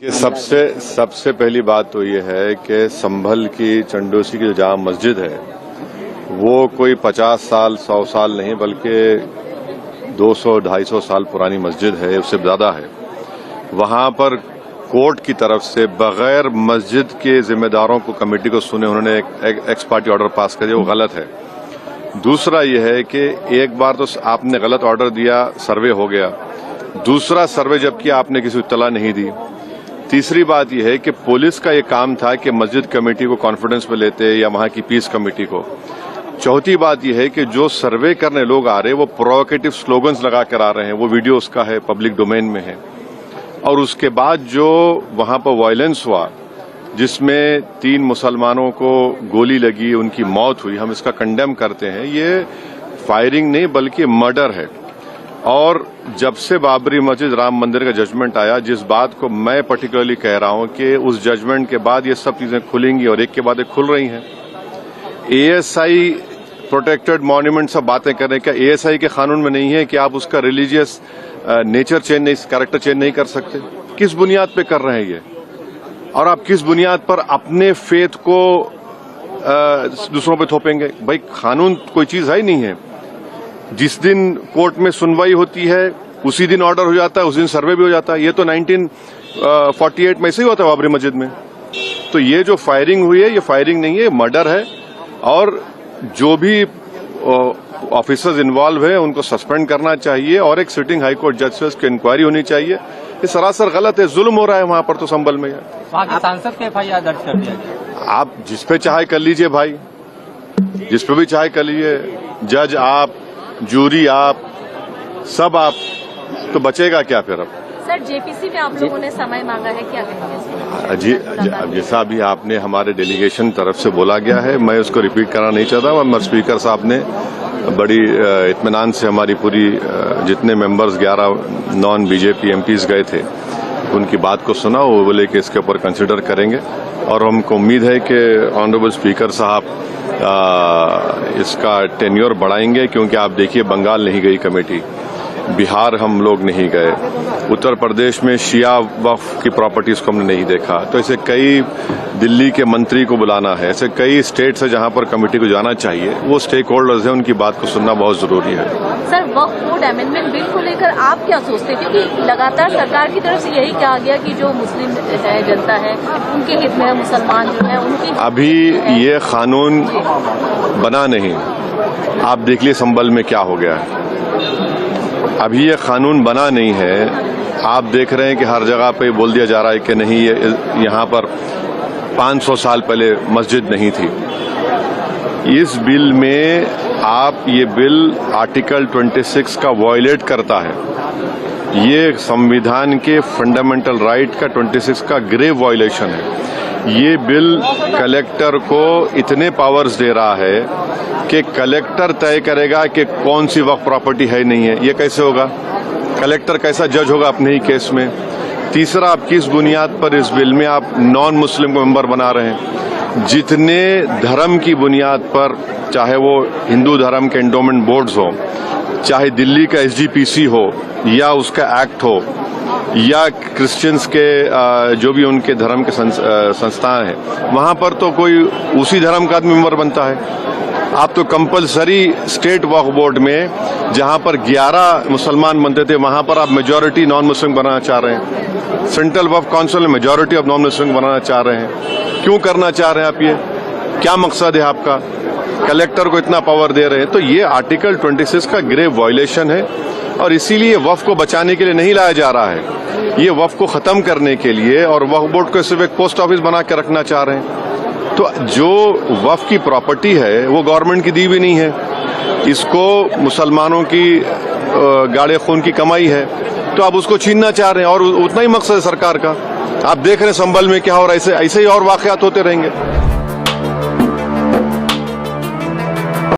कि सबसे पहली बात तो ये है कि संभल की चंडोसी की जो जामा मस्जिद है वो कोई 50 साल 100 साल नहीं बल्कि 200-250 साल पुरानी मस्जिद है, उससे ज्यादा है। वहां पर कोर्ट की तरफ से बगैर मस्जिद के जिम्मेदारों को कमेटी को सुने उन्होंने एक एक्स पार्टी ऑर्डर पास कर दिया, वो गलत है। दूसरा ये है कि एक बार तो आपने गलत ऑर्डर दिया, सर्वे हो गया, दूसरा सर्वे जब किया आपने किसी इत्तला नहीं दी। तीसरी बात यह है कि पुलिस का ये काम था कि मस्जिद कमेटी को कॉन्फिडेंस में लेते या वहां की पीस कमेटी को। चौथी बात यह है कि जो सर्वे करने लोग आ रहे हैं वो प्रोवोकेटिव स्लोगन्स लगा कर आ रहे हैं, वो वीडियो उसका है, पब्लिक डोमेन में है। और उसके बाद जो वहां पर वायलेंस हुआ जिसमें 3 मुसलमानों को गोली लगी, उनकी मौत हुई, हम इसका कंडेम करते हैं। ये फायरिंग नहीं बल्कि मर्डर है। और जब से बाबरी मस्जिद राम मंदिर का जजमेंट आया, जिस बात को मैं पर्टिकुलरली कह रहा हूं कि उस जजमेंट के बाद ये सब चीजें खुलेंगी और एक के बाद एक खुल रही हैं। एएसआई प्रोटेक्टेड मॉन्यूमेंट सब बातें कर रहे हैं, क्या एएसआई के कानून में नहीं है कि आप उसका रिलीजियस नेचर चेंज नहीं, कैरेक्टर चेंज नहीं कर सकते? किस बुनियाद पे कर रहे हैं ये? और आप किस बुनियाद पर अपने फेथ को दूसरों पे थोपेंगे? भाई कानून कोई चीज है ही नहीं है। जिस दिन कोर्ट में सुनवाई होती है उसी दिन ऑर्डर हो जाता है, उस दिन सर्वे भी हो जाता है। ये तो 1948 में ऐसे ही होता है बाबरी मस्जिद में। तो ये जो फायरिंग हुई है ये फायरिंग नहीं है, मर्डर है। और जो भी ऑफिसर्स इन्वॉल्व है उनको सस्पेंड करना चाहिए और एक सिटिंग हाईकोर्ट जज से उसकी इंक्वायरी होनी चाहिए। ये सरासर गलत है, जुल्म हो रहा है वहां पर तो संभल में। सांसद के एफआईआर दर्ज कर दिया गया। आप जिस पे चाहे कर लीजिए भाई, जिस पे भी चाहे कर लीजिए, जज आप, जूरी आप, सब आप, तो बचेगा क्या फिर? अब सर जेपीसी में आप लोगों ने समय मांगा है, क्या कहेंगे? जी, जैसा भी आपने हमारे डेलीगेशन तरफ से बोला गया है, मैं उसको रिपीट करना नहीं चाहता। मगर स्पीकर साहब ने बड़ी इत्मीनान से हमारी पूरी जितने मेंबर्स 11 नॉन बीजेपी एमपीज गए थे उनकी बात को सुना। वो बोले कि इसके ऊपर कंसिडर करेंगे और हमको उम्मीद है कि ऑनरेबल स्पीकर साहब इसका टेन्योर बढ़ाएंगे। क्योंकि आप देखिए बंगाल नहीं गई कमेटी, बिहार हम लोग नहीं गए, उत्तर प्रदेश में शिया वक्फ की प्रॉपर्टीज को हमने नहीं देखा। तो ऐसे कई, दिल्ली के मंत्री को बुलाना है, ऐसे कई स्टेट्स है जहां पर कमेटी को जाना चाहिए। वो स्टेक होल्डर्स हैं, उनकी बात को सुनना बहुत जरूरी है। सर वक्फ बोर्ड अमेंडमेंट बिल को लेकर आप क्या सोचते हैं? क्योंकि लगातार सरकार की तरफ से यही कहा गया कि जो मुस्लिम जनता है उनके हित में, मुसलमान जो है उनकी। अभी ये कानून बना नहीं, आप देख लीजिए संभल में क्या हो गया है। अभी ये कानून बना नहीं है, आप देख रहे हैं कि हर जगह पे बोल दिया जा रहा है कि नहीं, ये यहाँ पर 500 साल पहले मस्जिद नहीं थी। इस बिल में आप, ये बिल आर्टिकल 26 का वायलेट करता है। ये संविधान के फंडामेंटल राइट का 26 का ग्रेव वायलेशन है। ये बिल कलेक्टर को इतने पावर्स दे रहा है कि कलेक्टर तय करेगा कि कौन सी वक्फ प्रॉपर्टी है नहीं है। ये कैसे होगा? कलेक्टर कैसा जज होगा अपने ही केस में? तीसरा, आप किस बुनियाद पर इस बिल में आप नॉन मुस्लिम को मेंबर बना रहे हैं? जितने धर्म की बुनियाद पर, चाहे वो हिंदू धर्म के एंडोमेंट बोर्ड्स हो, चाहे दिल्ली का एसजीपीसी हो या उसका एक्ट हो, या क्रिश्चियंस के जो भी उनके धर्म के संस्थान है, वहां पर तो कोई उसी धर्म का आदमी मेंबर बनता है। आप तो कंपलसरी स्टेट वक्फ बोर्ड में जहां पर 11 मुसलमान बनते थे वहां पर आप मेजॉरिटी नॉन मुस्लिम बनाना चाह रहे हैं। सेंट्रल वक्फ काउंसिल में मेजॉरिटी ऑफ नॉन मुस्लिम बनाना चाह रहे हैं। क्यों करना चाह रहे हैं आप? ये क्या मकसद है आपका? कलेक्टर को इतना पावर दे रहे हैं। तो ये आर्टिकल 26 का ग्रेव वायलेशन है और इसीलिए वक्फ को बचाने के लिए नहीं लाया जा रहा है, ये वक्फ को खत्म करने के लिए। और वक्फ बोर्ड को सिर्फ एक पोस्ट ऑफिस बना के रखना चाह रहे हैं। तो जो वक्फ की प्रॉपर्टी है वो गवर्नमेंट की दी भी नहीं है, इसको मुसलमानों की गाड़े खून की कमाई है, तो आप उसको छीनना चाह रहे हैं। और उतना ही मकसद है सरकार का। आप देख रहे हैं संभल में क्या हो रहा है, ऐसे ही और वाकयात होते रहेंगे।